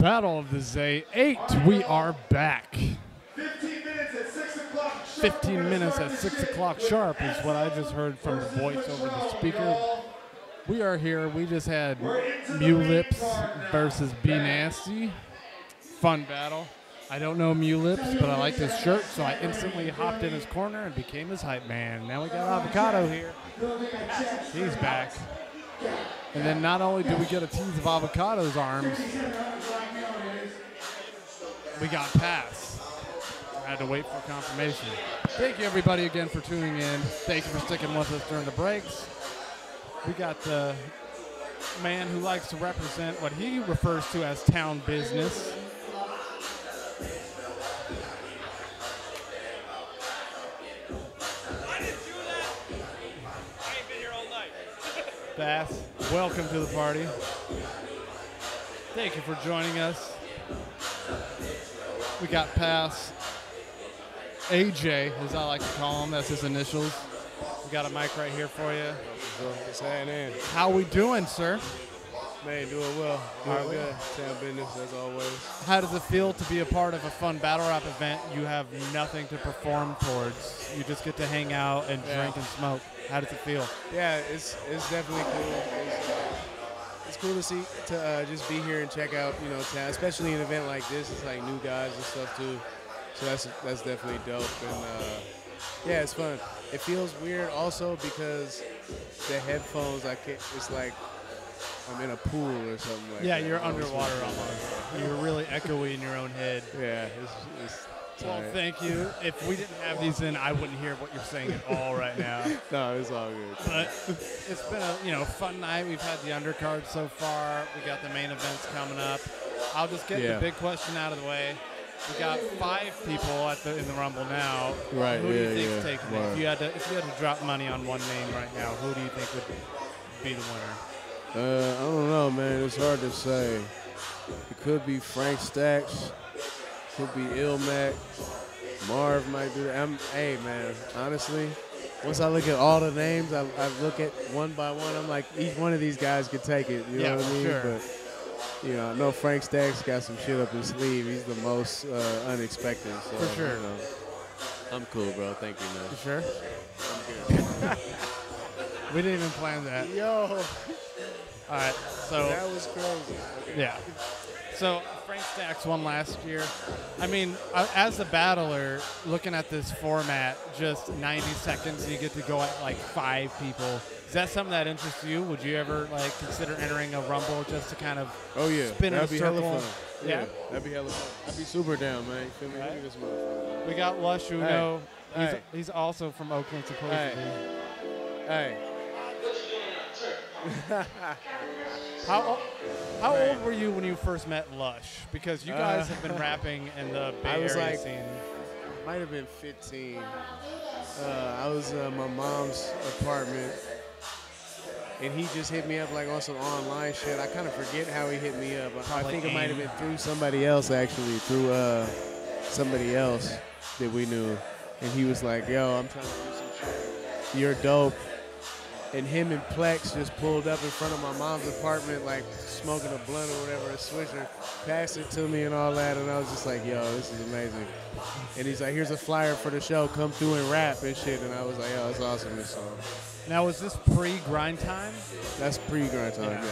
Battle of the Zay 8. We are back. 15 minutes at 6 o'clock sharp. 15 minutes at 6 o'clock sharp is what I just heard from the voice over the speaker. We are here. We just had Mew Lips versus Be Nasty. Fun battle. I don't know Mew Lips, but I like his shirt, so I instantly hopped in his corner and became his hype man. Now we got Avocado here. He's back. And then not only did we get a tease of Avocado's arms, we got Pass. I had to wait for confirmation. Thank you, everybody, again for tuning in. Thank you for sticking with us during the breaks. We got the man who likes to represent what he refers to as town business. Bass, welcome to the party. Thank you for joining us. We got Pass, AJ, as I like to call him, that's his initials. We got a mic right here for you. What's happening? How we doing, sir? Man, doing well. Doing good. Town business as always. How does it feel to be a part of a fun battle rap event? You have nothing to perform towards. You just get to hang out and drink and smoke. How does it feel? Yeah, it's definitely cool. It's cool to see just be here and check out town, especially an event like this. It's like new guys and stuff too. So that's definitely dope. And yeah, it's fun. It feels weird also because the headphones it's like I'm in a pool or something like that. Yeah, you're underwater almost. You're really echoey in your own head. Yeah, it's well, thank you. If we didn't have these in, I wouldn't hear what you're saying at all right now. No, it's all good. But it's been a fun night. We've had the undercard so far. We got the main events coming up. I'll just get the big question out of the way. We got 5 people in the Rumble now. Right. Who do you think's taking it? If you had to drop money on one name right now, who do you think would be the winner? I don't know, man. It's hard to say. It could be Frank Stacks. Could be Illmac. Marv might do that. Hey, man, honestly, once I look at all the names, I look at one by one. I'm like, each one of these guys could take it. You know what I mean? Sure. But, I know Frank Stacks got some shit up his sleeve. He's the most unexpected. So, For sure. I'm cool, bro. Thank you, man. For sure? I'm good. We didn't even plan that. Yo. All right, so. That was crazy. Okay. Yeah. So Frank Stacks won last year. I mean, as a battler, looking at this format, just 90 seconds, you get to go at like 5 people. Is that something that interests you? Would you ever consider entering a Rumble just to kind of spin in a circle? Hella fun. Yeah, that'd be hella fun. I'd be super down, man. You feel me? Look at this motherfucker. We got Lush Uno. Hey. He's also from Oakland, supposedly. Hey. How old were you when you first met Lush? Because you guys have been rapping in the Bay Area scene. Might have been 15. I was in my mom's apartment, and he just hit me up on some online shit. I kind of forget how he hit me up. I think it might have been through somebody else, actually, through somebody else that we knew. And he was like, yo, I'm trying to do some shit. You're dope. And him and Plex just pulled up in front of my mom's apartment, smoking a blunt or whatever, a swisher, passed it to me and all that, and I was just like, yo, this is amazing. And he's like, here's a flyer for the show, come through and rap and shit, and I was like, yo, it's awesome, this song. Now, was this pre-grind time? That's pre-grind time, yeah.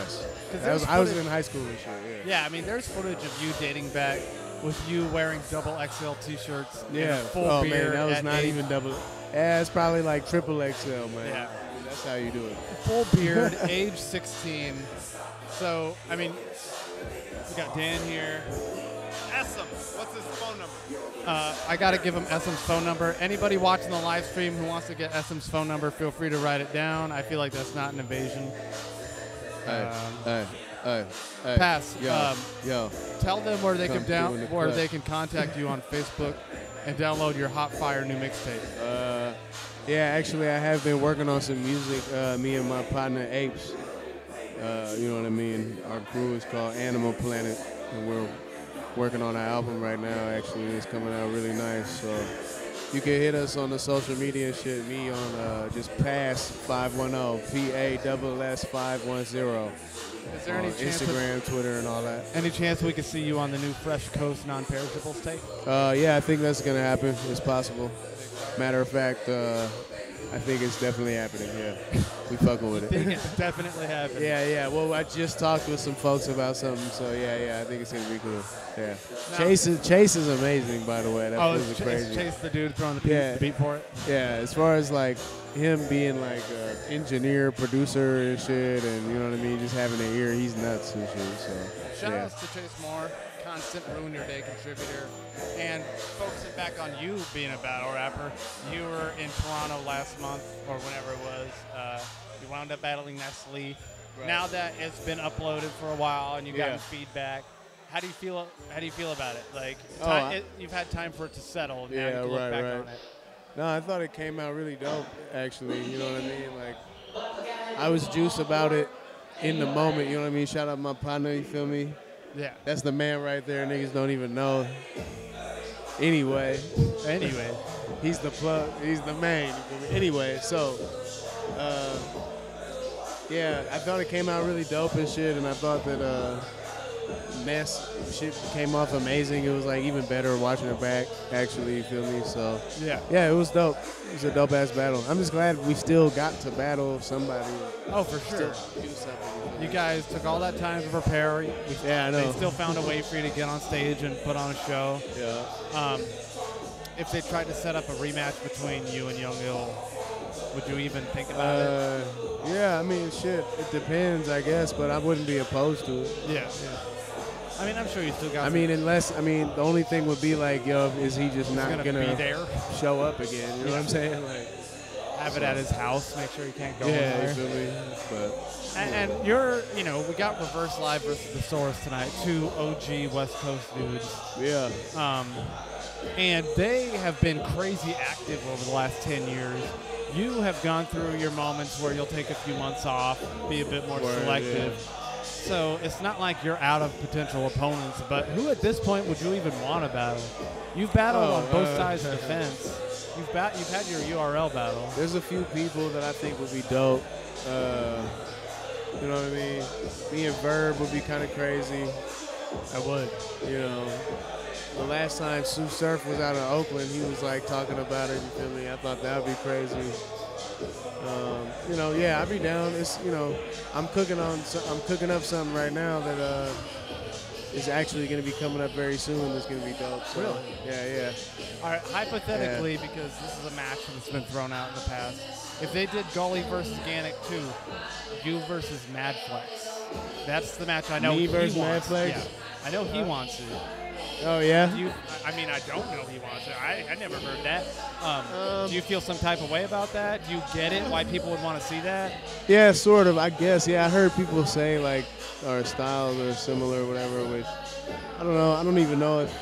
Yes. I was in high school and shit, yeah. Yeah, I mean, there's footage of you dating back with you wearing double XL T-shirts. Yeah. And a full beard. Man, that was not even double. Yeah, it's probably like triple XL, man. Yeah. That's how you do it. Full beard, age 16. So, I mean, we got Dan here. Essam, what's his phone number? I got to give him Essam's phone number. Anybody watching the live stream who wants to get Essam's phone number, feel free to write it down. I feel like that's not an invasion. Hey. Pass. Yo. Tell them where they they can contact you on Facebook and download your Hot Fire new mixtape. Yeah, actually, I have been working on some music, me and my partner Apes. You know what I mean? Our crew is called Animal Planet, and we're working on our album right now, actually. It's coming out really nice. So you can hit us on the social media and shit. Me on just Pass 510, PASS 510. Is there any chance Instagram, Twitter, and all that. Any chance we could see you on the new Fresh Coast non-perishables take? Yeah, I think that's gonna happen. It's possible. Matter of fact, I think it's definitely happening. Yeah, we fucking with it. It's definitely happening. Yeah. Well, I just talked with some folks about something, so yeah. I think it's gonna be cool. Yeah. Now, Chase is amazing, by the way. That was crazy. Chase the dude throwing the beat for it. Yeah. As far as like him being like an engineer, producer, and shit, and you know what I mean, just having an ear, he's nuts and shit. So Shout outs to Chase Moore, constant Ruin Your Day contributor, and focusing back on you being a battle rapper. You were in Toronto last month, or whenever it was. You wound up battling Nestle. Right. Now that it's been uploaded for a while and you've gotten feedback, how do you feel? How do you feel about it? Like, you've had time for it to settle. Now you can look back on it. No, I thought it came out really dope, actually. You know what I mean? Like, I was juiced about it in the moment. You know what I mean? Shout out my partner. You feel me? Yeah. That's the man right there. Niggas don't even know. Anyway, he's the plug. He's the main. Anyway, so, yeah, I thought it came out really dope and shit, and I thought that Ness shit came off amazing. It was like even better watching it back, actually, you feel me? So, yeah, it was dope. It was a dope ass battle. I'm just glad we still got to battle somebody. Oh, for sure. You guys took all that time to prepare. Yeah, I know. They still found a way for you to get on stage and put on a show. Yeah. If they tried to set up a rematch between you and Young Ill, would you even think about it? Yeah, I mean, shit, it depends, I guess, but I wouldn't be opposed to it. Yeah. I mean, I'm sure you still got the only thing would be like, yo, is he just not going to be there? Show up again? You know what I'm saying? Like, have it at his house, make sure he can't go anywhere. Yeah, you feel me? But, and you're, we got Reverse Live versus The Source tonight, two OG West Coast dudes. Yeah. And they have been crazy active over the last 10 years. You have gone through your moments where you'll take a few months off, be a bit more selective. Yeah. So it's not like you're out of potential opponents, but who at this point would you even want to battle? You've battled on both sides of the fence. You've had your URL battle. There's a few people that I think would be dope. You know what I mean? Me and Verb would be kind of crazy. I would. The last time Sue Surf was out in Oakland, he was like talking about it. You feel me? I thought that would be crazy. I'd be down. It's I'm cooking up something right now that is actually going to be coming up very soon. That's going to be dope. So, really? Yeah. All right. Hypothetically, because this is a match that's been thrown out in the past, if they did Gully versus Ganic 2, you versus Madflex, that's the match I know Me versus wants. Madflex? Yeah. I know he wants it. Oh, yeah? I don't know he wants it. I never heard that. Do you feel some type of way about that? Do you get it, why people would want to see that? Yeah, sort of, I guess. Yeah, I heard people say, like, our styles are similar or whatever, which, I don't know. I don't even know if...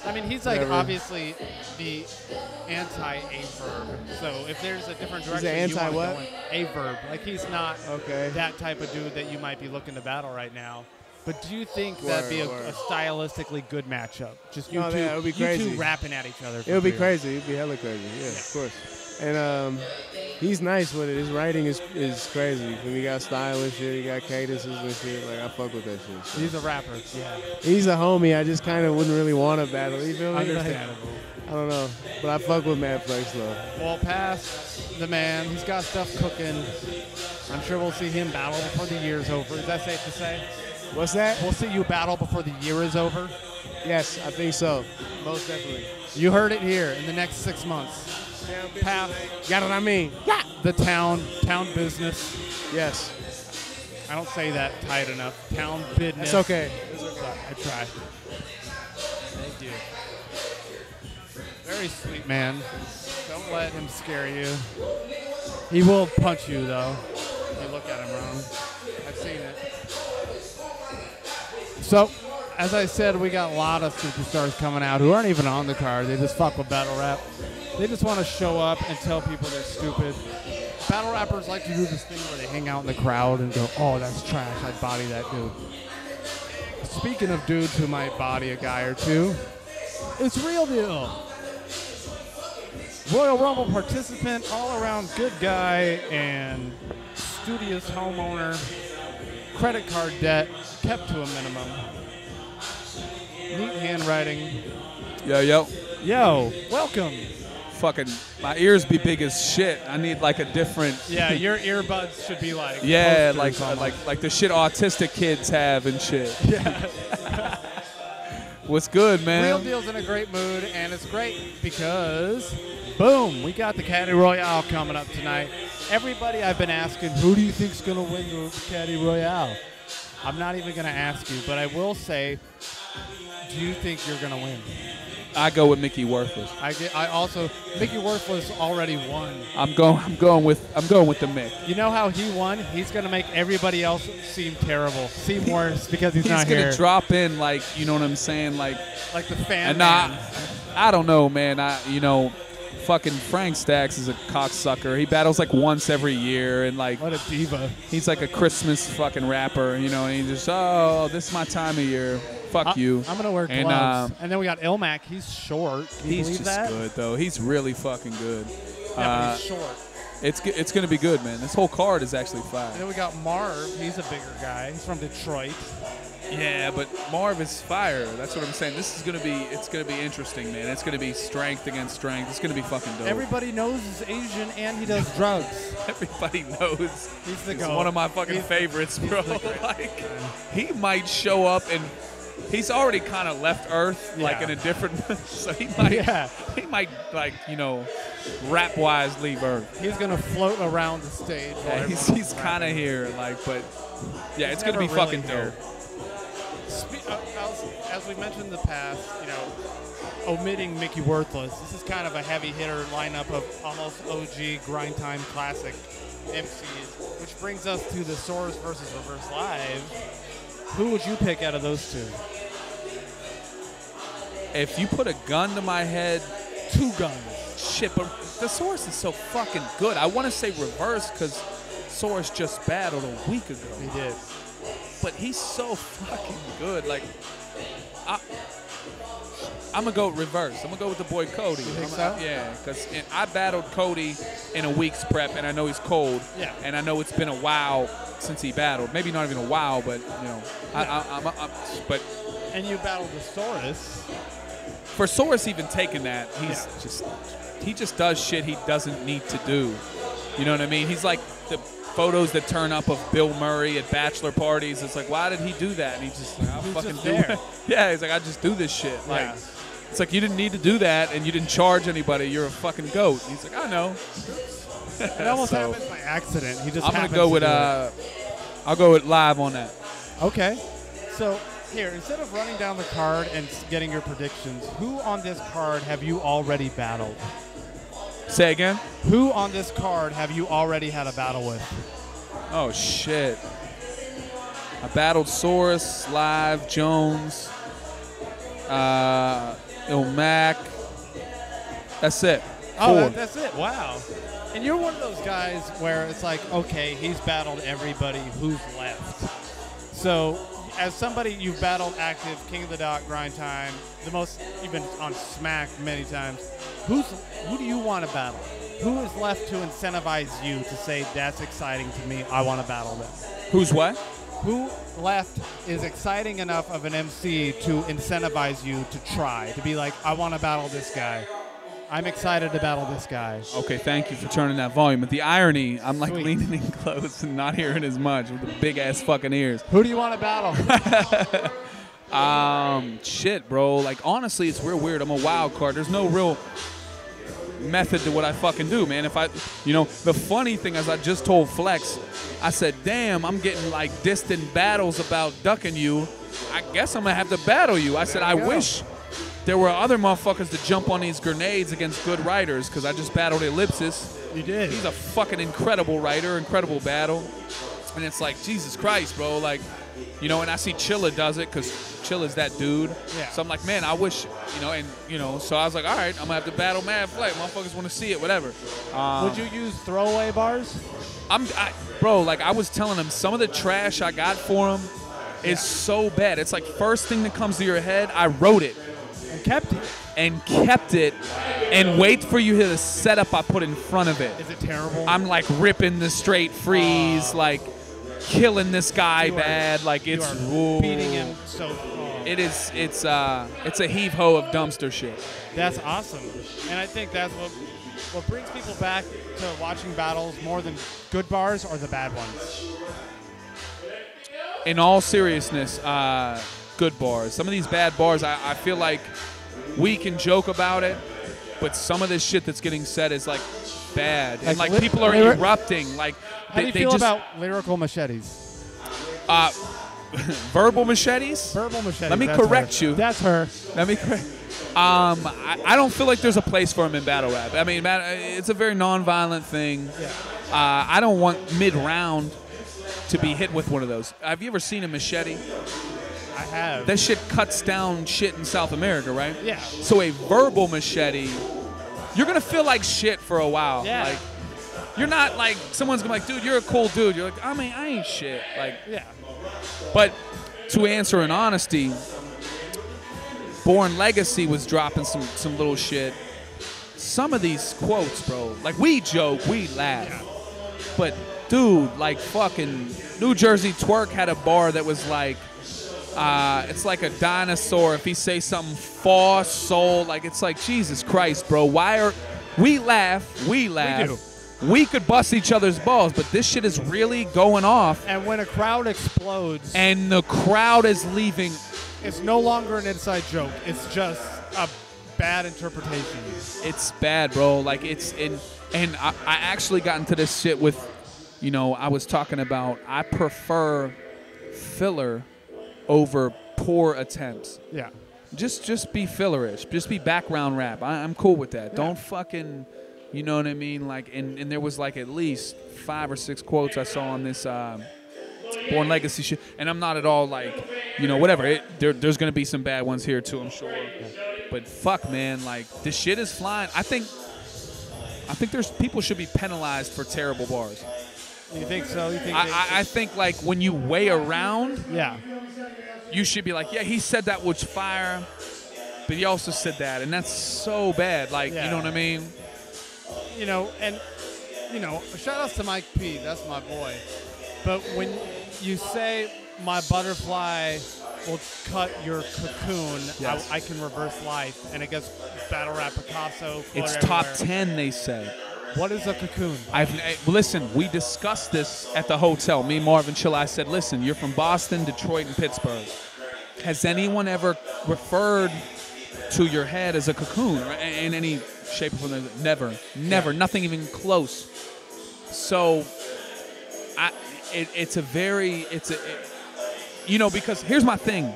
I mean, he's, like, obviously the anti-A-verb. So if there's a different direction he's you want to anti-what? go in, A-verb. Like, he's not that type of dude that you might be looking to battle right now. But do you think that'd be a stylistically good matchup? Just you it would be crazy. You two rapping at each other. It would be crazy. It would be hella crazy. Yeah, of course. And he's nice with it. His writing is crazy. When he got style and shit, he got cadences and shit. Like, I fuck with that shit. So. He's a rapper. Yeah. He's a homie. I just kind of wouldn't really want to battle. You feel me? Understandable. Like, I don't know. But I fuck with Madflex, though. Well, past the man. He's got stuff cooking. I'm sure we'll see him battle before the year's over. Is that safe to say? What's that? We'll see you battle before the year is over? Yes, I think so. Most definitely. You heard it here in the next 6 months. Got what I mean? Yeah. The town business. Yes. I don't say that tight enough. Town business. It's okay. I try. Thank you. Very sweet man. Don't let him scare you. He will punch you, though. You look at him wrong. I've seen it. So, as I said, we got a lot of superstars coming out who aren't even on the card. They just fuck with battle rap. They just want to show up and tell people they're stupid. Battle rappers like to do this thing where they hang out in the crowd and go, oh, that's trash. I'd body that dude. Speaking of dudes who might body a guy or two, it's Real Deal. Royal Rumble participant, all-around good guy, and studious homeowner, credit card debt kept to a minimum. Neat handwriting. Yo. Yo, welcome. Fucking, my ears be big as shit. I need like a different. Yeah, your earbuds should be like. Yeah, posters like the shit autistic kids have and shit. Yeah. What's good, man? Real Deal's in a great mood, and it's great because, boom, we got the Caddy Royale coming up tonight. Everybody I've been asking, who do you think's going to win the Caddy Royale? I'm not even going to ask you, but I will say, do you think you're going to win? I go with Mickey Worthless. I also Mickey Worthless already won. I'm going with the Mick. You know how he won? He's gonna make everybody else seem terrible, seem worse because he's not here. He's gonna drop in like, you know what I'm saying, like the fan. And man. I don't know, man. Fucking Frank Stacks is a cocksucker. He battles like once every year, and like what a diva. He's like a Christmas fucking rapper, you know. And he just, this is my time of year. Fuck you. I'm gonna wear gloves. And then we got Illmac. He's short. Can you believe that? He's just good though. He's really fucking good. Yeah, but he's short. It's gonna be good, man. This whole card is actually fire. And then we got Marv. He's a bigger guy. He's from Detroit. Yeah, but Marv is fire. That's what I'm saying. It's gonna be interesting, man. It's gonna be strength against strength. It's gonna be fucking dope. Everybody knows he's Asian and he does drugs. Everybody knows. He's one of my fucking favorites, bro. Like, he might show up and he's already kind of left Earth, like in a different. So he might like, rap wise leave Earth. He's gonna float around the stage. Yeah, he's kind of here, like, but yeah, it's gonna be fucking dope. As we mentioned in the past, omitting Mickey Worthless, this is kind of a heavy hitter lineup of almost OG grind time classic MCs, which brings us to the Source versus Reverse Live. Who would you pick out of those two? If you put a gun to my head, 2 guns. Shit, but the Source is so fucking good. I want to say Reverse because Source just battled a week ago. He did. But he's so fucking good. Like, I'm going to go Reverse. I'm going to go with the boy Cody. You think so? Yeah, because I battled Cody in a week's prep, and I know he's cold. Yeah. And I know it's been a while since he battled. Maybe not even a while, but, but. And you battled the Source. For Source even taking that, he just does shit he doesn't need to do. You know what I mean? He's like the photos that turn up of Bill Murray at bachelor parties. It's like, why did he do that? And he's just like, I'll fucking do it. Yeah, he's like, I just do this shit. Like, it's like, you didn't need to do that, and you didn't charge anybody. You're a fucking goat. And he's like, I know. It almost happened by accident. He just. I'm gonna go with I'll go with Live on that. Okay. So here, instead of running down the card and getting your predictions, who on this card have you already battled? Say again? Who on this card have you already had a battle with? Oh, shit. I battled Source, Live, Jones, Illmac. That's it. Oh, that's it. Wow. And you're one of those guys where it's like, okay, he's battled everybody. Who's left? So, as somebody you've battled active, King of the Dot, Grind Time, the most, you've been on Smack many times. Who do you want to battle? Who is left to incentivize you to say, that's exciting to me, I want to battle them? Who's what? Who left is exciting enough of an MC to incentivize you to try, to be like, I want to battle this guy. I'm excited to battle this guy. Okay, thank you for turning that volume. But the irony, I'm like Sweet. leaning in close and not hearing as much with the big-ass fucking ears. Who do you want to battle? Shit, bro. Like, honestly, it's real weird. I'm a wild card. There's no real method to what I fucking do, man. The funny thing is I just told Flex, I said, damn, I'm getting like distant battles about ducking you. I guess I'm gonna have to battle you. I said, I wish there were other motherfuckers to jump on these grenades against good writers, because I just battled Ellipsis. You did. He's a fucking incredible writer, incredible battle. And it's like, Jesus Christ, bro. Like, and I see Chilla does it, because Chilla's that dude. Yeah. So I'm like, man, I wish, so I was like, all right, I'm going to have to battle Mad Flight. Motherfuckers want to see it, whatever. Would you use throwaway bars? Bro, like I was telling him, some of the trash I got for him is so bad. It's like first thing that comes to your head, I wrote it. Kept it. And wait for you to hear the setup I put in front of it. Is it terrible? I'm like ripping the straight freeze, like killing this guy bad. Like You it's are beating him so. It is. It's a heave ho of dumpster shit. That's awesome, and I think that's what brings people back to watching battles more than good bars or the bad ones. In all seriousness, good bars. Some of these bad bars, I feel like we can joke about it, but some of this shit that's getting said is like bad, and like people are erupting. Like how do you feel about lyrical machetes? Verbal machetes. Verbal machetes. Let me correct you. That's her. Let me correct. I don't feel like there's a place for him in battle rap. I mean, it's a very non-violent thing. Yeah. I don't want mid-round to be hit with one of those. Have you ever seen a machete? I have. That shit cuts down shit in South America, right? Yeah. So a verbal machete, you're gonna feel like shit for a while. Yeah. Like, you're not like someone's gonna be like, dude, you're a cool dude. You're like, I mean, I ain't shit. Like, Yeah. but to answer in honesty, Born Legacy was dropping some little shit. Some of these quotes, bro, like we joke, we laugh, but dude, like fucking New Jersey Twerk had a bar that was like, it's like a dinosaur. If he say something, false soul, like it's like Jesus Christ, bro. Why are we laugh? We laugh. We do. We could bust each other's balls, but this shit is really going off. And when a crowd explodes, And the crowd is leaving. it's no longer an inside joke. It's just a bad interpretation. It's bad, bro. Like it's in, and I actually got into this shit with, you know, I was talking about I prefer filler over poor attempts. Yeah. Just be fillerish. Just be background rap. I'm cool with that. Don't fucking, you know what I mean? Like, and there was like at least 5 or 6 quotes I saw on this Born Legacy shit. And I'm not at all like, you know, whatever. There's going to be some bad ones here too, I'm sure. But fuck, man, like this shit is flying. I think there's people should be penalized for terrible bars. You think so? You think I think like when you weigh around, yeah. you should be like, yeah, he said that was fire, but he also said that, and that's so bad. Like, you know what I mean? You know, and you know, shout outs to Mike P. That's my boy. But when you say my butterfly will cut your cocoon, Yes. I can reverse life, and it gets battle rap Picasso. It's flutter top everywhere. 10, they say. What is a cocoon? Listen, we discussed this at the hotel. Me, Marvin, Chill. I said, listen, you're from Boston, Detroit, and Pittsburgh. Has anyone ever referred to your head as a cocoon or in any shape or form? Never. Never. Yeah. Nothing even close. So, you know, because here's my thing.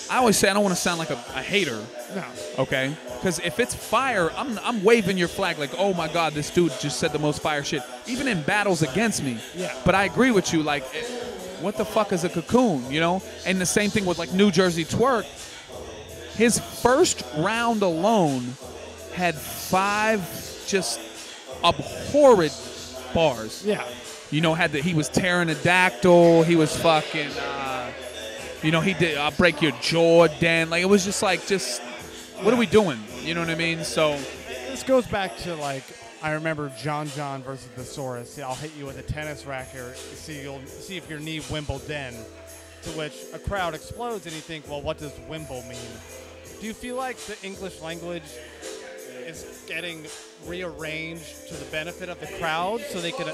I always say I don't want to sound like a hater. No. Okay? Because if it's fire, I'm waving your flag like, oh my God, this dude just said the most fire shit. Even in battles against me. Yeah. But I agree with you. Like, what the fuck is a cocoon, you know? And the same thing with like New Jersey Twerk. His first round alone had 5 just abhorrent bars. Yeah. You know, he was pterodactyl. He was fucking, you know, he did I'll break your jaw, Dan. Like, it was just like, what are we doing? You know what I mean? So This goes back to, like, I remember John versus the Saurus. I'll hit you with a tennis racket. You'll see if your knee Wimbledon. To which a crowd explodes, and you think, well, what does Wimble mean? Do you feel like the English language is getting rearranged to the benefit of the crowd so they can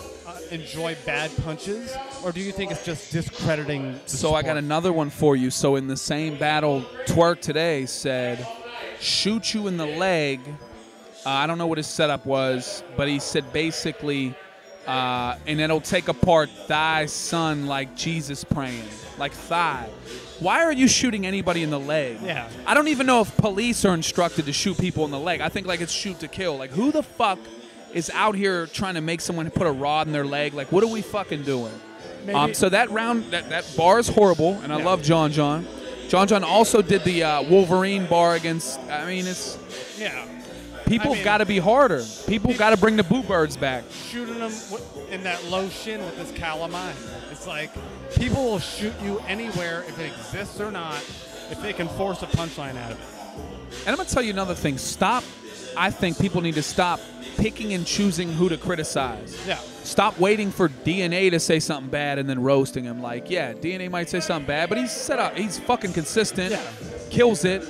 enjoy bad punches? Or do you think it's just discrediting the So sport? I got another one for you. So in the same battle, Twerk today said, shoot you in the leg. I don't know what his setup was, but he said basically, and it'll take apart thy son like Jesus praying. Like thigh. Why are you shooting anybody in the leg? Yeah. I don't even know if police are instructed to shoot people in the leg. I think like it's shoot to kill. Like who the fuck is out here trying to make someone put a rod in their leg? Like what are we fucking doing? Maybe- So that round, that bar is horrible, and I love John. John also did the Wolverine bar against, I mean, it's... Yeah. People got to be harder. People got to bring the boo birds back. Shooting them in that low shin with this calamine. It's like people will shoot you anywhere if it exists or not if they can force a punchline out of it. And I'm going to tell you another thing. I think people need to stop picking and choosing who to criticize. Yeah. Stop waiting for DNA to say something bad and then roasting him. Like, yeah, DNA might say something bad, but he's fucking consistent, kills it.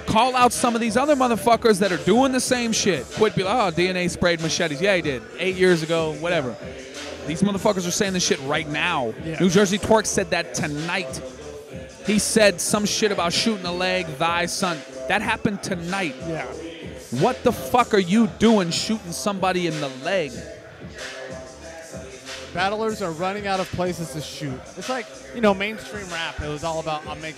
Call out some of these other motherfuckers that are doing the same shit. Quit being like, oh, DNA sprayed machetes. Yeah, he did. 8 years ago, whatever. These motherfuckers are saying this shit right now. Yeah. New Jersey Twerk said that tonight. He said some shit about shooting a leg, thy son. That happened tonight. Yeah. What the fuck are you doing shooting somebody in the leg? Battlers are running out of places to shoot. It's like, you know, mainstream rap. It was all about, I'll make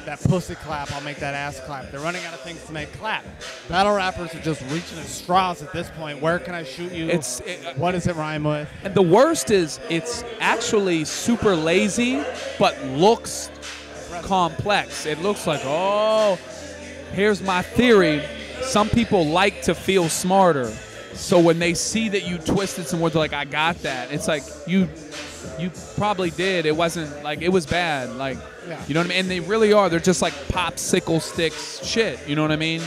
that pussy clap, I'll make that ass clap. They're running out of things to make clap. Battle rappers are just reaching at straws at this point. Where can I shoot you? What does it rhyme with? And the worst is it's actually super lazy, but looks complex. It looks like, oh, here's my theory. Some people like to feel smarter. So when they see that you twisted some words, they're like, I got that. It's like, you probably did. It wasn't, like, it was bad. Like, you know what I mean? And they really are. They're just like popsicle sticks shit. You know what I mean?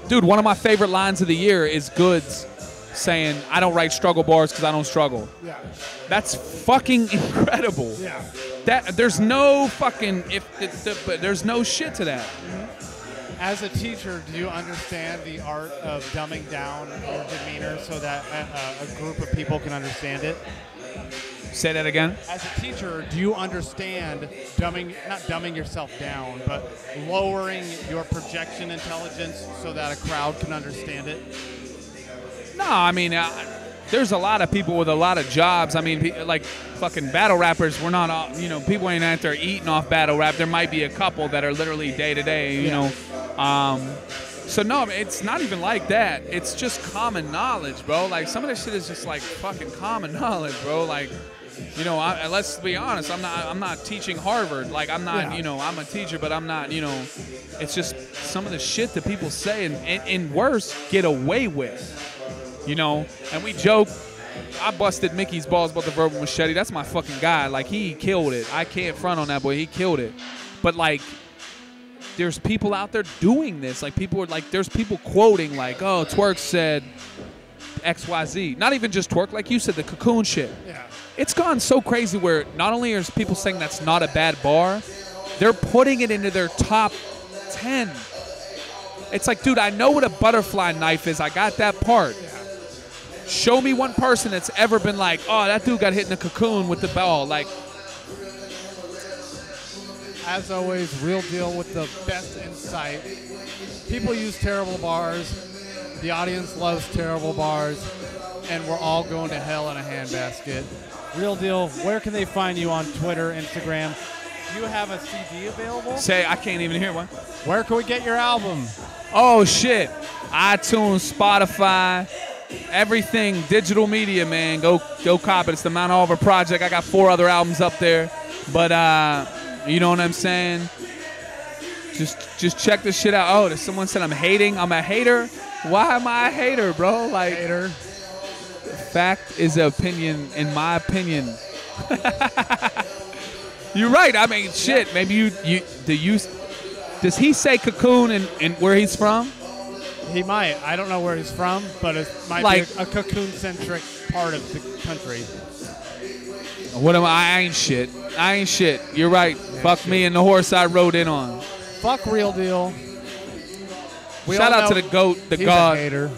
Dude, one of my favorite lines of the year is Goods saying, I don't write struggle bars because I don't struggle. Yeah. That's fucking incredible. Yeah. There's no fucking, there's no shit to that. As a teacher, do you understand the art of dumbing down your demeanor so that a group of people can understand it? Say that again. As a teacher, do you understand not dumbing yourself down, but lowering your projection intelligence so that a crowd can understand it? No, I mean, there's a lot of people with a lot of jobs. I mean, like fucking battle rappers, we're not all, you know, people ain't out there eating off battle rap. There might be a couple that are literally day to day, you know. So no, it's not even like that. It's just common knowledge, bro. Like some of this shit is just like fucking common knowledge, bro. Like, you know, let's be honest. I'm not teaching Harvard. Like I'm not, you know, I'm a teacher, but I'm not, you know. It's just some of the shit that people say and worse get away with, you know. And we joke. I busted Mickey's balls about the verbal machete. That's my fucking guy. Like he killed it. I can't front on that boy. He killed it. But like, there's people out there doing this. Like people are like, there's people quoting like, oh, Twerk said XYZ. Not even just Twerk, like you said, the cocoon shit. Yeah. It's gone so crazy where not only are people saying that's not a bad bar, they're putting it into their top 10. It's like, dude, I know what a butterfly knife is. I got that part. Yeah. Show me one person that's ever been like, oh, that dude got hit in the cocoon with the ball. Like, as always, Real Deal with the best insight. People use terrible bars. The audience loves terrible bars. And we're all going to hell in a handbasket. Real Deal, where can they find you on Twitter, Instagram? Do you have a CD available? Say, I can't even hear one. Where can we get your album? Oh, shit. iTunes, Spotify, everything, digital media, man. Go cop it. It's the Mount Oliver Project. I got 4 other albums up there. But, you know what I'm saying? Just check this shit out. Oh, someone said I'm hating. I'm a hater. Why am I a hater, bro? Like, hater. Fact is an opinion, in my opinion. You're right. I mean, shit. Maybe does he say cocoon and where he's from? He might. I don't know where he's from, but it might like, be a cocoon-centric part of the country. What am I ain't shit. I ain't shit. You're right. Yeah, fuck shit. Me and the horse I rode in on. Fuck Real Deal. Shout out to the GOAT, the he's God. A hater.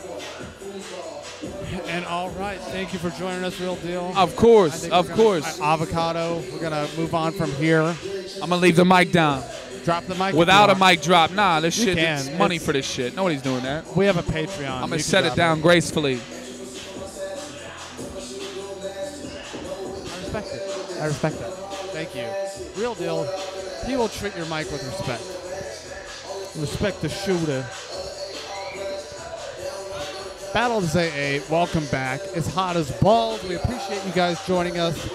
And all right, thank you for joining us, Real Deal. Of course, of course. Avocado. We're gonna move on from here. I'm gonna leave the mic down. Drop the mic. Without a mic drop. Nah, this shit can. is money for this shit. Nobody's doing that. We have a Patreon. I'm gonna set it down gracefully. I respect that. Thank you. Real Deal, he will treat your mic with respect. Respect the shooter. Battle is AA, welcome back. It's hot as balls. We appreciate you guys joining us.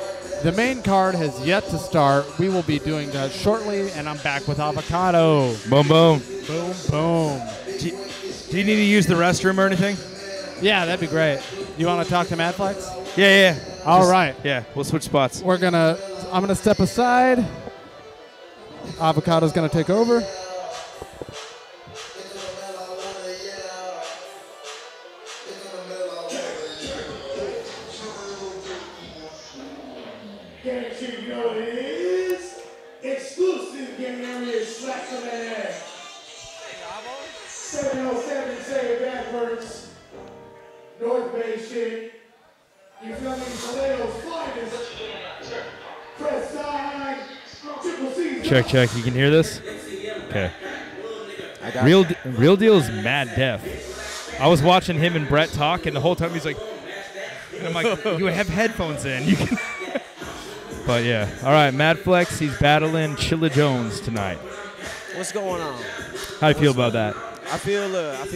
The main card has yet to start. We will be doing that shortly, and I'm back with Avocado. Boom, boom. Boom, boom. Do you need to use the restroom or anything? Yeah, that'd be great. You want to talk to Madflex? Yeah. All right. Yeah, we'll switch spots. I'm gonna step aside. Avocado's gonna take over. is slap some ass. 707 say bad works. North Bay shit. You feel me? Toledo's finest. Press side. Triple C. Check. You can hear this? Okay. Real Deal's mad deaf. I was watching him and Brett talk, and the whole time he's like, and I'm like, you have headphones in. You can. But yeah. All right, Mad Flex, he's battling Chilla Jones tonight. What's going on? How do you feel about that? I feel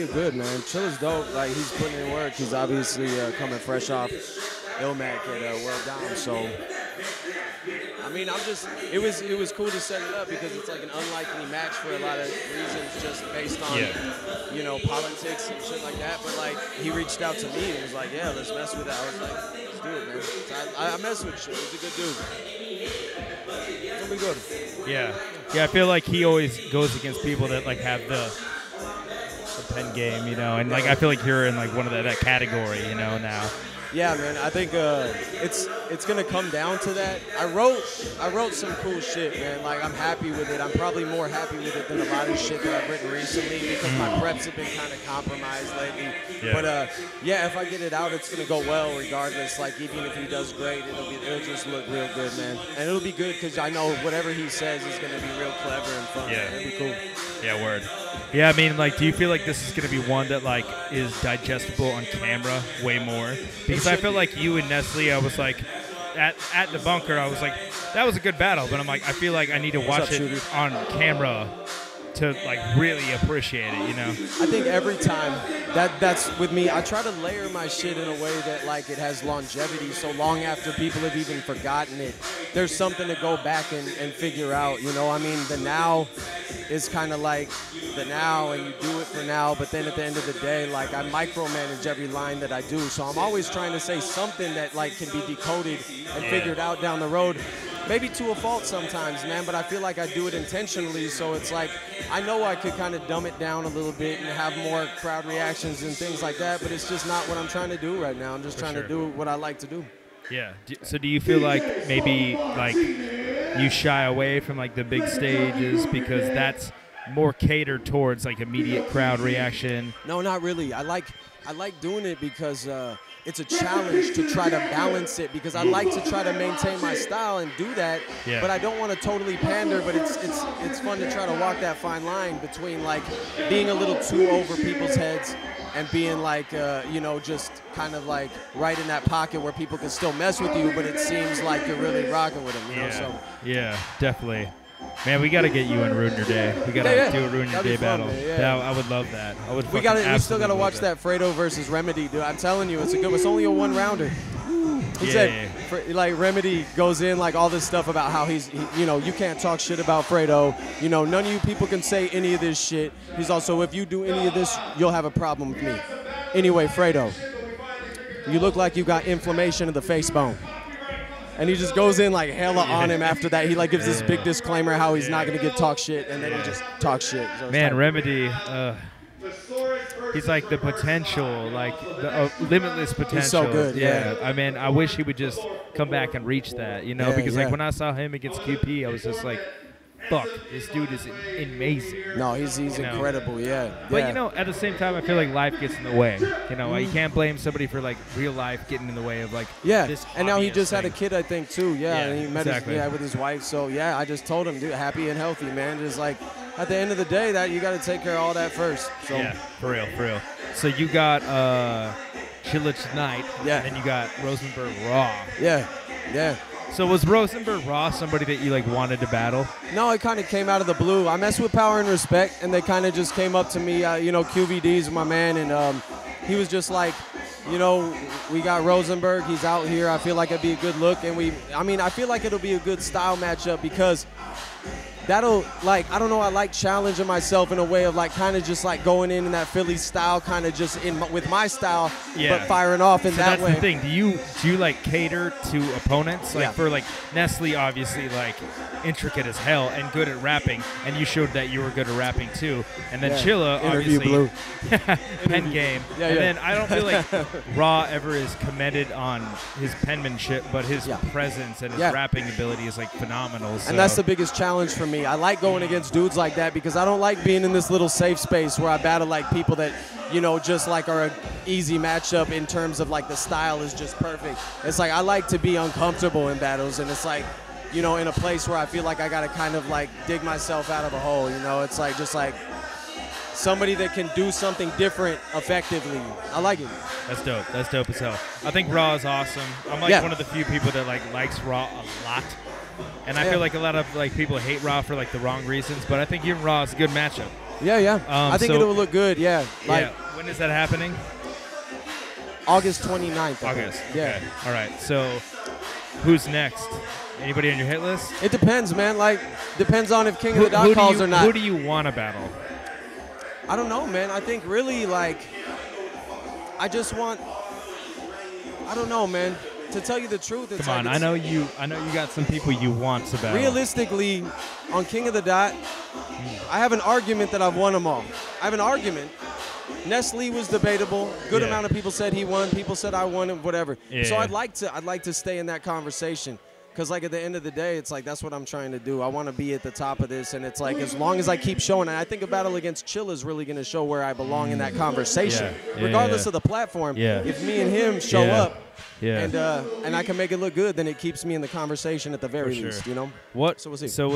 good, man. Chilla's dope. Like, he's putting in work. He's obviously coming fresh off Illmac at World Dom. So, I mean, it was cool to set it up because it's like an unlikely match for a lot of reasons, just based on you know, politics and shit like that. But like, he reached out to me and was like, yeah, let's mess with it. I was like, let's do it, man. So I mess with Chilla. He's a good dude. It'll be good. Yeah, I feel like he always goes against people that like have the pen game, you know, and like I feel like you're in like one of that category, you know, now. Yeah, man. I think it's gonna come down to that. I wrote some cool shit, man. Like, I'm happy with it. I'm probably more happy with it than a lot of shit that I've written recently because my preps have been kind of compromised lately. Yeah. But yeah, if I get it out, it's gonna go well regardless. Like, even if he does great, it'll just look real good, man. And it'll be good because I know whatever he says is gonna be real clever and fun. Yeah. It'll be cool. Yeah, word. Yeah, I mean, like, do you feel like this is going to be one that, like, is digestible on camera way more? Because I feel like you and Nestle, I was like, at the bunker, I was like, that was a good battle. But I'm like, I feel like I need to watch it on camera to, like, really appreciate it, you know? I think every time, that's with me, I try to layer my shit in a way that, like, it has longevity, so long after people have even forgotten it, there's something to go back and figure out, you know? I mean, the now is kind of like the now, and you do it for now, but then at the end of the day, like, I micromanage every line that I do, so I'm always trying to say something that, like, can be decoded and figured out down the road. Maybe to a fault sometimes, man, but I feel like I do it intentionally, so it's like, I know I could kind of dumb it down a little bit and have more crowd reactions and things like that, but it's just not what I'm trying to do right now. I'm just trying to do what I like to do. Yeah. So do you feel like maybe, like, you shy away from, like, the big stages because that's more catered towards, like, immediate crowd reaction? No, not really. I like doing it because it's a challenge to try to balance it, because I like to try to maintain my style and do that, but I don't want to totally pander, but it's fun to try to walk that fine line between, like, being a little too over people's heads and being like, you know, just kind of like right in that pocket where people can still mess with you, but it seems like you're really rocking with them, you know? So. Yeah, definitely. Man, we got to get you in Ruin Your Day. We got to do a Ruin Your Day battle. I would love that. We still got to watch that Fredo versus Remedy, dude. I'm telling you, it's only a one-rounder. He said, like, Remedy goes in, like, all this stuff about how you know, you can't talk shit about Fredo. You know, none of you people can say any of this shit. He's also, if you do any of this, you'll have a problem with me. Anyway, Fredo, you look like you got inflammation of the face bone. And he just goes in like hella on him after that. He like gives this big disclaimer how he's not going to talk shit, and then he just talks shit. So man, Remedy, he's like the potential, like the limitless potential. He's so good, yeah. I mean, I wish he would just come back and reach that, you know, because like when I saw him against QP, I was just like, fuck, this dude is amazing. No, he's incredible, But, you know, at the same time, I feel like life gets in the way. You know, you can't blame somebody for, like, real life getting in the way of, like, this and now he just thing. had a kid, I think, too. And he met with his wife. So, I just told him, dude, happy and healthy, man. Just, like, at the end of the day, that you got to take care of all that first. So. Yeah, for real. So you got Chilla tonight, and then you got Rosenberg Raw. Yeah. So was Rosenberg Raw somebody that you, like, wanted to battle? No, it kind of came out of the blue. I mess with Power and Respect, and they kind of just came up to me. You know, QVD's my man, and he was just like, you know, we got Rosenberg. He's out here. I feel like it'd be a good look, and I feel like it'll be a good style matchup because that'll, like, I don't know, I like challenging myself in a way of, like, kind of just, like, going in that Philly style, kind of just with my style, but firing off in that way. That's the thing. Do you, like, cater to opponents? Like, for, like, Nestle, obviously, like, intricate as hell and good at rapping, and you showed that you were good at rapping, too. And then Chilla, obviously, pen game. And then I don't feel like Raw ever is commended on his penmanship, but his presence and his rapping ability is, like, phenomenal. So. And that's the biggest challenge for me. me. I like going against dudes like that because I don't like being in this little safe space where I battle like people that, you know, just like are an easy matchup in terms of like the style is just perfect. It's like I like to be uncomfortable in battles, and it's like, you know, in a place where I feel like I got to kind of like dig myself out of a hole, you know. It's like just like somebody that can do something different effectively. I like it. That's dope. That's dope as hell. I think Raw is awesome. I'm like one of the few people that like likes Raw a lot. And I feel like a lot of like people hate Raw for like the wrong reasons, but I think even Raw is a good matchup. Yeah. I think it'll look good, yeah. Like, when is that happening? August 29th. August. Yeah. Okay. All right. So who's next? Anybody on your hit list? It depends, man. Like, depends on if King of the Dot calls or not. Who do you want to battle? I don't know, man. I think really, like, I just want, I don't know, man. To tell you the truth, it's Come on, I know you got some people you want to battle. Realistically, on King of the Dot, I have an argument that I've won them all. I have an argument. Nestle was debatable. Good amount of people said he won. People said I won it, whatever. Yeah. So I'd like to stay in that conversation. Because, like, at the end of the day, it's like that's what I'm trying to do. I want to be at the top of this, and it's like as long as I keep showing, and I think a battle against Chilla is really going to show where I belong in that conversation. Regardless of the platform, if me and him show up, and I can make it look good, then it keeps me in the conversation at the very least, you know? What? So we'll see. So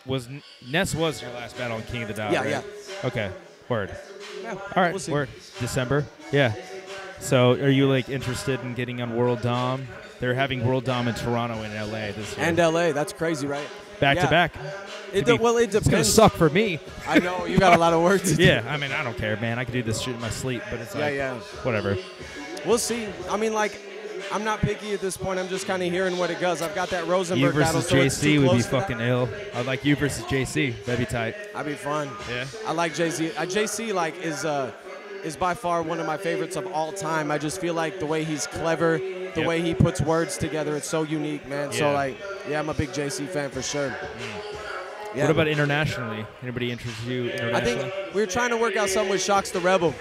was Ness was your last battle on King of the Dot, right? Okay, word. Yeah, all right, we'll see. Word. December, yeah. So are you, like, interested in getting on World Dom? They're having World Dom in Toronto and L.A. this year. And L.A., that's crazy, right? Back to back. Well, it depends. It's going to suck for me. I know. You got a lot of work to do. Yeah, I mean, I don't care, man. I can do this shit in my sleep, but it's like, whatever. We'll see. I mean, like, I'm not picky at this point. I'm just kind of hearing what it goes. I've got that Rosenberg you battle. versus So it's JC too would be close to fucking ill. I'd like you versus JC. That'd be tight. That'd be fun. Yeah. I like JC. JC, like, is by far one of my favorites of all time. I just feel like the way he's clever, the way he puts words together, it's so unique, man. So, like, I'm a big JC fan for sure. Yeah. What about internationally? Anybody interest you internationally? I think we're trying to work out something with Shocks the Rebel.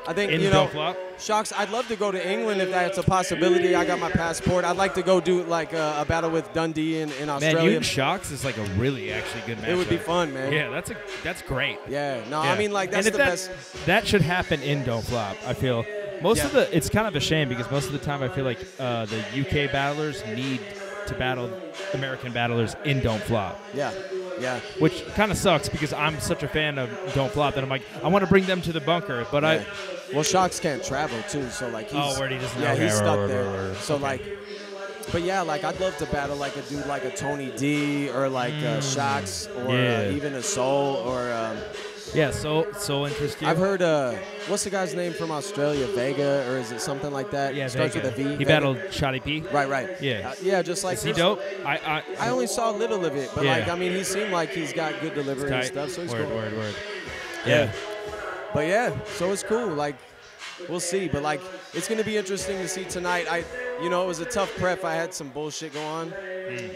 I think, you know, Shocks, I'd love to go to England if that's a possibility. I got my passport. I'd like to go do, like, a battle with Dundee in Australia. Man, you and Shocks is, like, a really, actually good match. It would be fun, man. Yeah, that's great. Yeah, no, I mean, like, that's the best. That should happen in Don't Flop, I feel. It's kind of a shame because most of the time I feel like the UK battlers need to battle American battlers in Don't Flop. Yeah. Which kind of sucks because I'm such a fan of Don't Flop that I'm like, I want to bring them to the bunker, but Well, Shocks can't travel too, so like he's where he doesn't. Yeah, okay, he's stuck there. Right. So like, but yeah, like I'd love to battle like a dude like a Tony D or like Shocks or even a Soul or. Soul interest you. I've heard what's the guy's name from Australia? Vega or is it something like that? Yeah, starts Vega. with a V. He battled Shotty P. Right. Yeah. Just like. Is he dope? I only saw a little of it, but like I mean, he seemed like he's got good delivery and stuff. So he's cool. Word. Yeah. But yeah, so it's cool. Like, we'll see. But like, it's gonna be interesting to see tonight. It was a tough prep. I had some bullshit go on,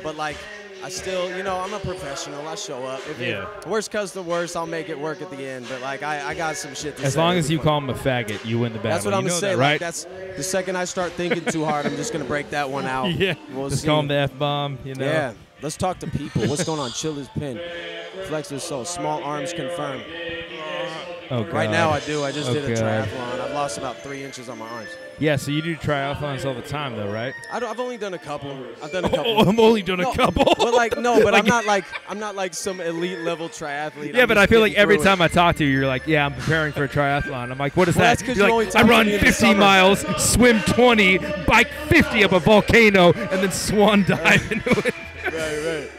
but like, I still, I'm a professional. I show up. If worst comes to worst, I'll make it work at the end. But like, I got some shit to say. As long as you call him a faggot, you win the battle. That's what I'm gonna say. Right? Like, that's the second I start thinking too hard, I'm just gonna break that one out. We'll just see. call him the F-bomb. Yeah. Let's talk to people. What's going on? Chill his pin. Flex his soul. Small arms confirmed. Oh, God. Right now I do. I just did a triathlon. I've lost about 3 inches on my arms. Yeah, so you do triathlons all the time, though, right? I've only done a couple. I've done a couple. Oh, I'm only done a couple. But I'm not like some elite level triathlete. Yeah, but I feel like every time I talk to you, you're like, I'm preparing for a triathlon. I'm like, what is that? You're like, I run 50 miles, swim 20, bike 50 up a volcano, and then swan dive into it. Right.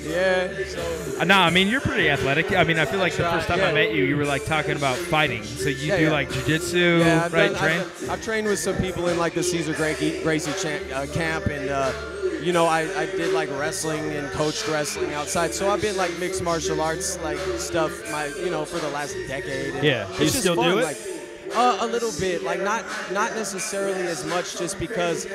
Yeah. No, I mean, you're pretty athletic. I mean, I feel like the first time I met you, you were like talking about fighting. So you do like jiu-jitsu, right? I've trained with some people in like the Cesar Gracie camp, and I did like wrestling and coached wrestling outside. So I've been like mixed martial arts like stuff for the last decade. And you still fun. do it? Like, a little bit, like not necessarily as much, just because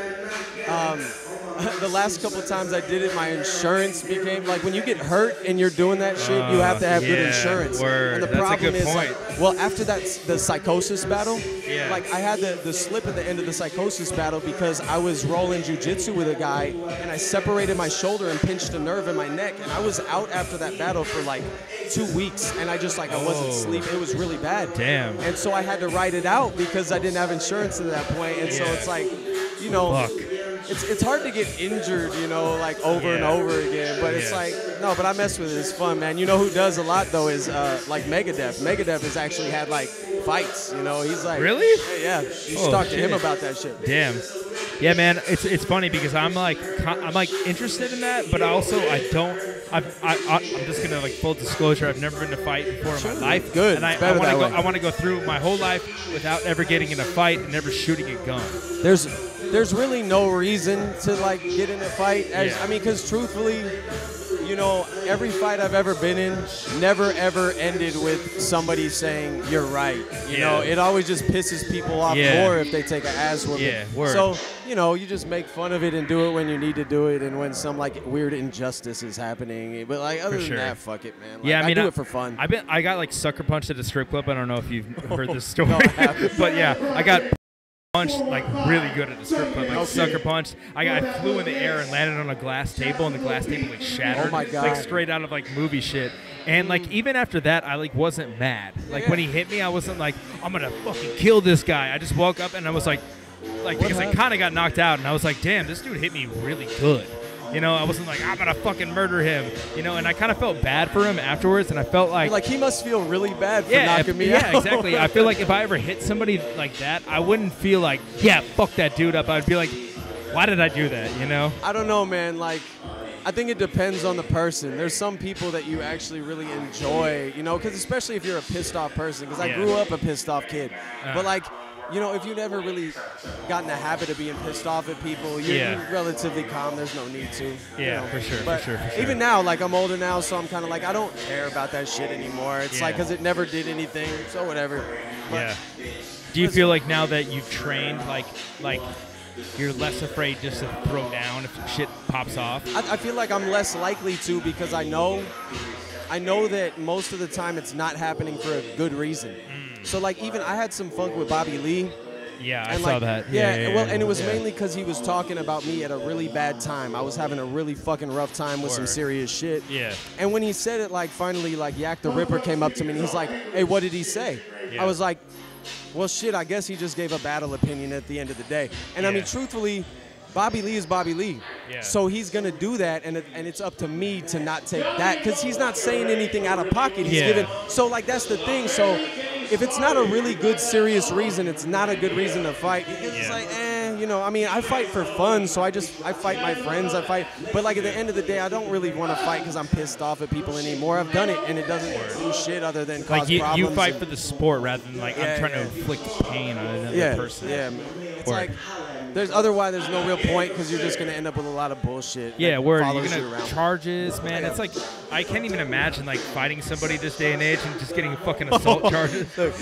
the last couple of times I did it, my insurance became like when you get hurt and you're doing that shit, you have to have good insurance. Word. And the That's problem a good is point. like, well, after that the psychosis battle, Yeah. like I had the slip at the end of the psychosis battle because I was rolling jujitsu with a guy and I separated my shoulder and pinched a nerve in my neck, and I was out after that battle for like 2 weeks, and I just like I wasn't sleeping. It was really bad. Damn. And so I had to write it out because I didn't have insurance at that point, and so it's like, you know. Fuck. It's hard to get injured, you know, like over and over again. But it's like, no, but I mess with it. It's fun, man. You know who does a lot, though, is like Megadeth. Megadeth has actually had, like, fights, you know. He's like. Really? Yeah. You should talk to him about that shit. Damn. Yeah, man. It's funny because I'm like interested in that, but also I don't. I'm just gonna like full disclosure. I've never been to a fight before in my life. Good. And I want to go through my whole life without ever getting in a fight and never shooting a gun. There's really no reason to like get in a fight. I mean, because truthfully, you know, every fight I've ever been in never ever ended with somebody saying you're right. You know, it always just pisses people off more if they take an ass whooping. Yeah, word. So, you know, you just make fun of it and do it when you need to do it and when some like weird injustice is happening. But like other than that, fuck it, man. Like, yeah, I mean, I do it for fun. I got like sucker punched at a strip club. I don't know if you've heard this story, No, I haven't. but yeah, I got punched like really good at the strip club, like sucker punched. I flew in the air and landed on a glass table, and the glass table like shattered. Oh my God. Like straight out of like movie shit. And like even after that, I like wasn't mad. Like when he hit me, I wasn't like I'm gonna fucking kill this guy. I just woke up and I was like because I kind of got knocked out, and I was like, damn, this dude hit me really good. You know, I wasn't like, I'm going to fucking murder him. You know, and I kind of felt bad for him afterwards, and I felt like... Like, he must feel really bad for knocking me out. Yeah, exactly. I feel like if I ever hit somebody like that, I wouldn't feel like, yeah, fuck that dude up. I'd be like, why did I do that, you know? I don't know, man. Like, I think it depends on the person. There's some people that you actually really enjoy, you know, because especially if you're a pissed off person, because I grew up a pissed off kid. But, like... You know, if you never really got in the habit of being pissed off at people, you're relatively calm. There's no need to. Yeah, you know? for sure, but for sure. Even now, like, I'm older now, so I'm kind of like, I don't care about that shit anymore. It's like, because it never did anything, so whatever. But do you feel like now that you've trained, like you're less afraid just to throw down if shit pops off? I feel like I'm less likely to because I know that most of the time it's not happening for a good reason. So, like, even I had some funk with Bobby Lee. Yeah, and I saw that. Well, and it was mainly because he was talking about me at a really bad time. I was having a really fucking rough time with some serious shit. Yeah. And when he said it, like, finally, like, Yak the Ripper came up to me, and he's like, hey, what did he say? I was like, well, shit, I guess he just gave a battle opinion at the end of the day. And, I mean, truthfully, Bobby Lee is Bobby Lee. Yeah. So he's going to do that, and it's up to me to not take that because he's not saying anything out of pocket. He's giving. So, like, that's the thing. So if it's not a really good, serious reason, it's not a good reason to fight. It's like, you know, I mean, I fight for fun, so I fight my friends. But, like, at the end of the day, I don't really want to fight because I'm pissed off at people anymore. I've done it, and it doesn't do shit other than cause problems. You fight for the sport rather than, like, I'm trying to inflict pain on another person. Yeah, it's like... Otherwise, there's no real point because you're just going to end up with a lot of bullshit. Yeah, that you're follows going you to around. charges, man. It's like, I can't even imagine, like, fighting somebody this day and age and just getting fucking assault charges. Look,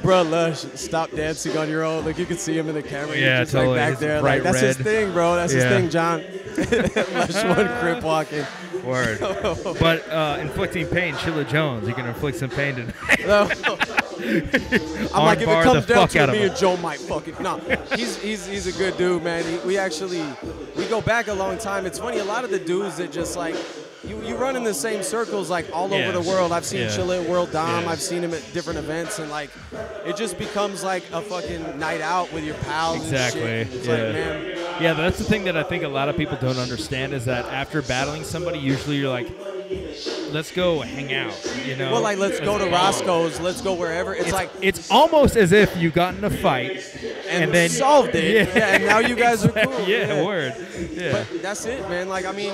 bro, Lush, stop dancing on your own. Look, you can see him in the camera. Yeah, He's just, totally. like, back It's there. bright Like, that's his red. thing, bro. That's his thing, John. Lush one crip walking. Word. But inflicting pain, Chilla Jones, you can inflict some pain tonight. I'm like, if it comes down to it, me and Joe might fucking he's a good dude, man. We go back a long time. It's funny, a lot of the dudes that just like you run in the same circles like all over the world. I've seen Chilla at World Dom. I've seen him at different events, and like it just becomes like a fucking night out with your pals. Exactly. And shit. It's like, man. Yeah, that's the thing that I think a lot of people don't understand is that after battling somebody, usually you're like, let's go hang out, you know? Well, like, let's go to Roscoe's, let's go wherever. It's like... It's almost as if you got in a fight and then... solved it. Yeah, and now you guys are cool. Yeah, word. Yeah. But that's it, man. Like, I mean,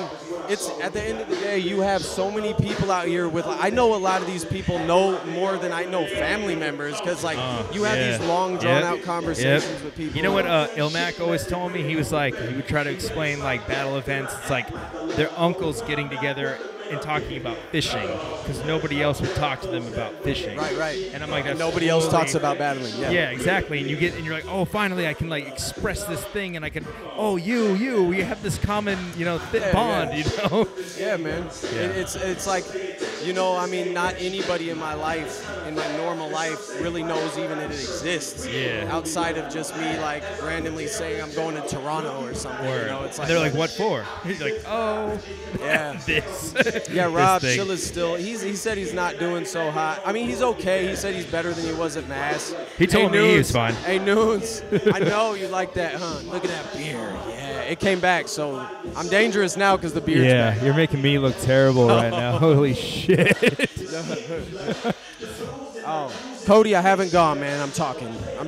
it's at the end of the day, you have so many people out here with... I know a lot of these people know more than I know family members because, like, you have these long, drawn-out conversations with people. You know what Illmac always told me? He was like, he would try to explain, like, battle events. It's like their uncles getting together and talking about fishing because nobody else would talk to them about fishing. Right. And I'm like, that's Nobody else totally- talks about battling. Yeah, exactly. And you're like, oh, finally, I can like express this thing, and I can, we have this common, bond, Yeah, man. It's like, I mean, not anybody in my life, in my normal life, really knows even that it exists. Yeah. Outside of just me like randomly saying I'm going to Toronto or something. It's like They're like, what for? He's like, oh, yeah, this. yeah. Rob this thing. Chilla's still. He said he's not doing so hot. I mean, he's okay. He said he's better than he was at Mass. He told me he was fine. Hey, Noons. I know you like that, huh? Look at that beer. Yeah, it came back. So I'm dangerous now because the beer's back. You're making me look terrible right now. Holy shit. Oh, Cody, I haven't gone, man. I'm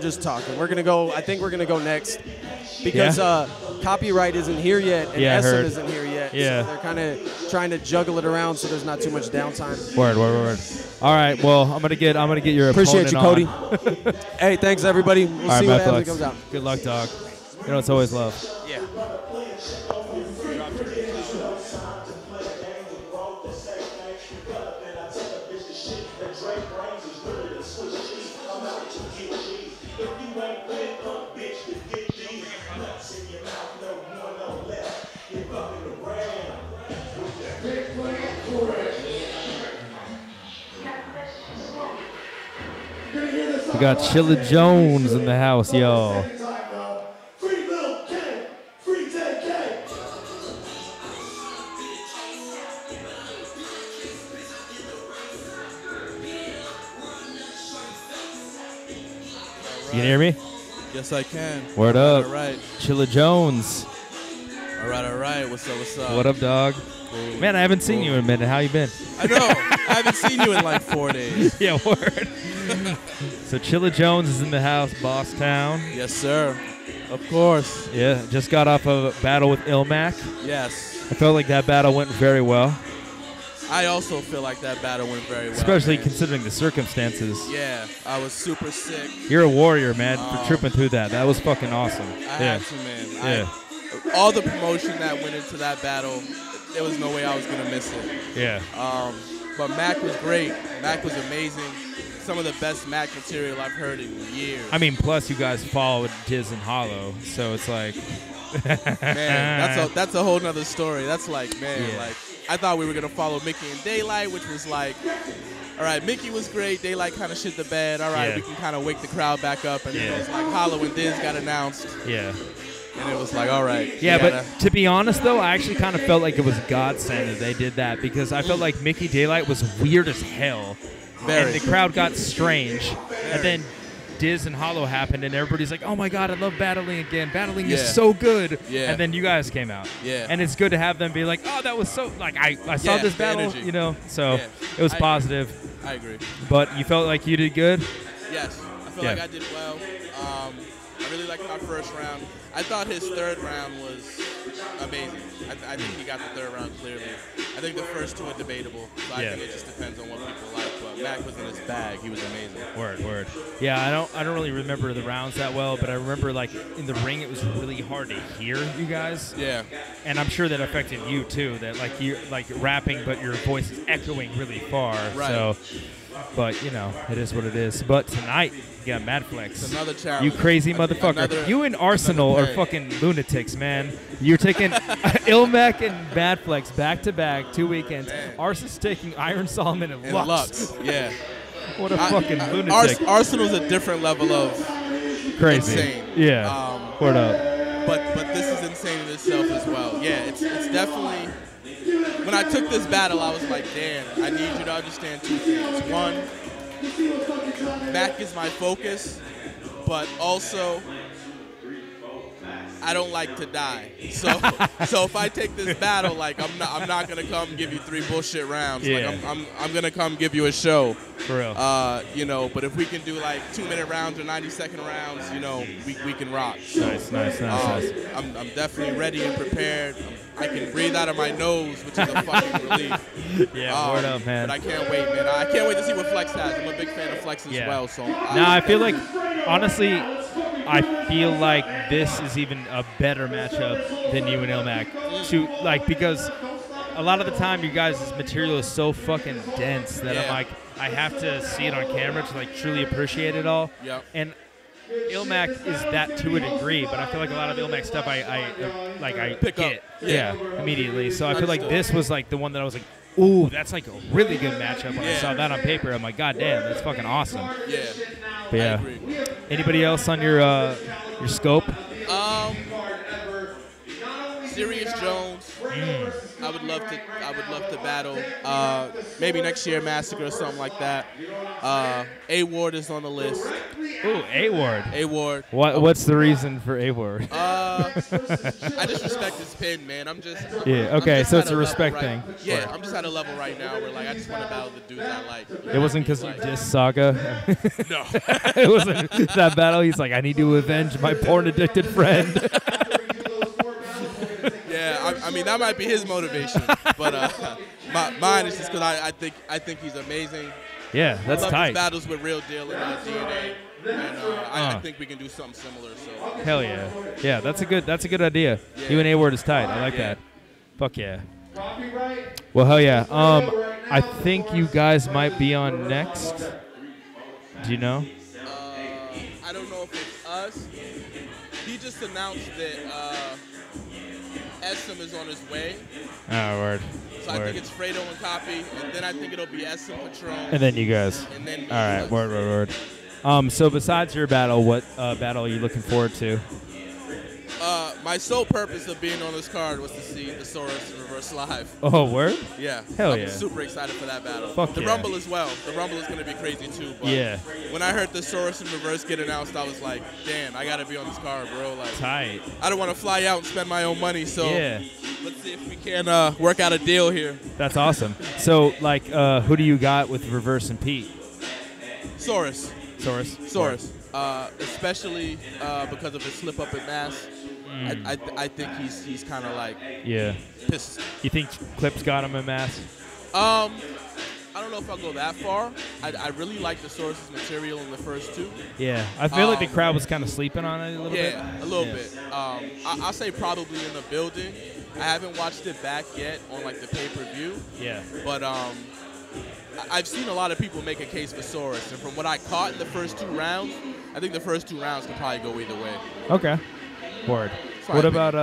just talking. We're gonna go. I think we're gonna go next because copyright isn't here yet and I SM heard. isn't here yet. Yeah. So they're kind of trying to juggle it around so there's not too much downtime. Word. All right. Well, I'm gonna get your Appreciate you, opponent Cody. on. Hey, thanks everybody. We'll All see right, what happens when Matt it comes out. Good luck, dog. It's always love. Yeah. We got Chilla Jones in the house, y'all. Free Lil K, free Tank K. You can hear me? Yes, I can. Word up. All right. Chilla Jones. All right. What's up? What up, dog? Cool. Man, I haven't seen you in a minute. How you been? I know. I haven't seen you in like 4 days. Yeah, word. So Chilla Jones is in the house, Boss Town. Yes, sir. Of course. Yeah, just got off of a battle with Illmac. Yes. I felt like that battle went very well. I also feel like that battle went very well. Especially man. considering the circumstances. Yeah, I was super sick. You're a warrior, man, for tripping through that. That was fucking awesome. I had to, man. Yeah. All the promotion that went into that battle, there was no way I was going to miss it. Yeah. But Mac was great. Mac was amazing. Some of the best Mac material I've heard in years. I mean, plus you guys followed Diz and Hollow, so it's like... man, that's a whole nother story. That's like, man, Yeah. like, I thought we were going to follow Mickey and Daylight, which was like, all right, Mickey was great. Daylight kind of shit the bed. All right, Yeah. we can kind of wake the crowd back up. And then it was like Hollow and Diz got announced. Yeah. And it was like, all right. Yeah, we but gotta- to be honest, though, I actually kind of felt like it was godsend that they did that because I felt like Mickey Daylight was weird as hell. Very. And the crowd got strange. And then Diz and Hollow happened, and everybody's like, oh, my God, I love battling again. Battling is Yeah. so good. Yeah. And then you guys came out. Yeah. And it's good to have them be like, oh, that was so, like, I saw Yeah, this the battle, energy. So Yeah. it was I positive. I agree. But you felt like you did good? Yes, I feel Yeah. like I did well. I really liked my first round. I thought his third round was amazing. I think he got the third round clearly. I think the first two are debatable. So I Yeah. think it just depends on what people like. But Mac was in his bag. He was amazing. Word. Yeah, I don't really remember the rounds that well, but I remember like in the ring it was really hard to hear you guys. Yeah. And I'm sure that affected you too. That like you like rapping, but your voice is echoing really far. Right. So, but you know, it is what it is. But tonight you got Mad Flex. It's another challenge. You crazy motherfucker. Another- You and Arsenal are another peg. fucking lunatics, man. You're taking Illmac and Mad Flex back to back 2 weekends. Man. Arsenal's taking Iron Solomon and And Lux. Lux. Yeah. What a fucking lunatic. Arsenal's a different level of Crazy. insane. Yeah. Word up. But this is insane in itself as well. Yeah, it's definitely. When I took this battle, I was like, Dan, I need you to understand two things. One, Mac is my focus, but also I don't like to die. So if I take this battle, like I'm not gonna come give you 3 bullshit rounds. Yeah. Like I'm gonna come give you a show. For real. You know, but if we can do like 2-minute rounds or 90-second rounds, you know, we can rock. Nice. I'm definitely ready and prepared. I can breathe out of my nose, which is a fucking relief. Yeah, word up, man. But I can't wait, man. I can't wait to see what Flex has. I'm a big fan of Flex as Yeah. well. So Now I feel like, honestly, I feel like this is even a better matchup than you and Illmac. Because a lot of the time, you guys' material is so fucking dense that I'm like, I have to see it on camera to like truly appreciate it all. Yep. And Illmac is that to a degree, but I feel like a lot of Illmac stuff I Pick get up. Yeah. immediately. So I feel like this was like the one that I was like, ooh, that's like a really good matchup. When I saw that on paper, I'm like, god damn, that's fucking awesome. Yeah. But yeah. I agree. Anybody else on your scope? Sirius Jones. I would love to battle. Maybe next year Massacre or something like that. A Ward is on the list. Ooh, A Ward. A Ward. What's the reason for A Ward? I just respect his pin, man. Yeah. Okay. So it's a respect thing. Yeah. I'm just at a level right now where like I just want to battle the dudes I like. It wasn't because you dissed Saga. No. It wasn't that battle. He's like, I need to avenge my porn addicted friend. Yeah, I mean that might be his motivation, but mine is just because I think he's amazing. Yeah, that's I love tight. his battles with Real Deal and DNA, and I think we can do something similar. So hell yeah, yeah, that's a good idea. Yeah. You and A Ward is tight. I like that. Fuck yeah. Well, hell yeah. I think you guys might be on next. Do you know? I don't know if it's us. He just announced that Essam is on his way. Oh, word. So I think it's Fredo and Copy, and then I think it'll be Essam, Patron. And then you guys. And then all right, word. So besides your battle, what battle are you looking forward to? My sole purpose of being on this card was to see the Soros in reverse live. Oh, word? Yeah. Hell I'm super excited for that battle. Fuck the yeah. Rumble as well. The Rumble is going to be crazy too. But yeah. When I heard the Soros in reverse get announced, I was like, damn, I got to be on this card, bro. Like, tight. I don't want to fly out and spend my own money, so yeah. Let's see if we can work out a deal here. That's awesome. So, like, who do you got with Reverse and Pete? Soros. Especially because of his slip up at Mass. I think he's kind of like pissed. You think Clips got him in Mass? I don't know if I'll go that far. I really like the Soros' material in the first two. Yeah, I feel like the crowd was kind of sleeping on it a little bit. Yeah, a little bit. I'll say probably in the building. I haven't watched it back yet on like the pay-per-view. Yeah. But I've seen a lot of people make a case for Soros, and from what I caught in the first 2 rounds, I think the first 2 rounds could probably go either way. Okay. Word. What about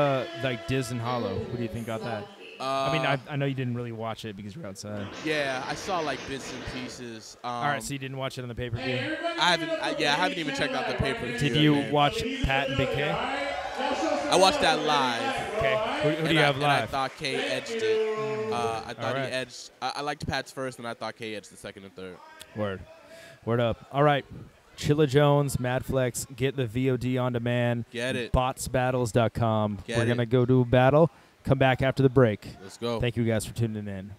like Diz and Hollow? Who do you think got that? I mean, I know you didn't really watch it because you're outside. Yeah, I saw like bits and pieces. All right, so you didn't watch it on the pay-per-view? I haven't even checked out the pay-per-view. Did you watch Pat and Big K? I watched that live. Okay. Who do you have live? I thought K edged it. I thought he edged. I liked Pat's first, and I thought K edged the second and third. Word up. All right. Chilla Jones, Madflex, get the VOD on demand. Get it. Botsbattles.com. We're going to it. go to a battle. Come back after the break. Let's go. Thank you guys for tuning in.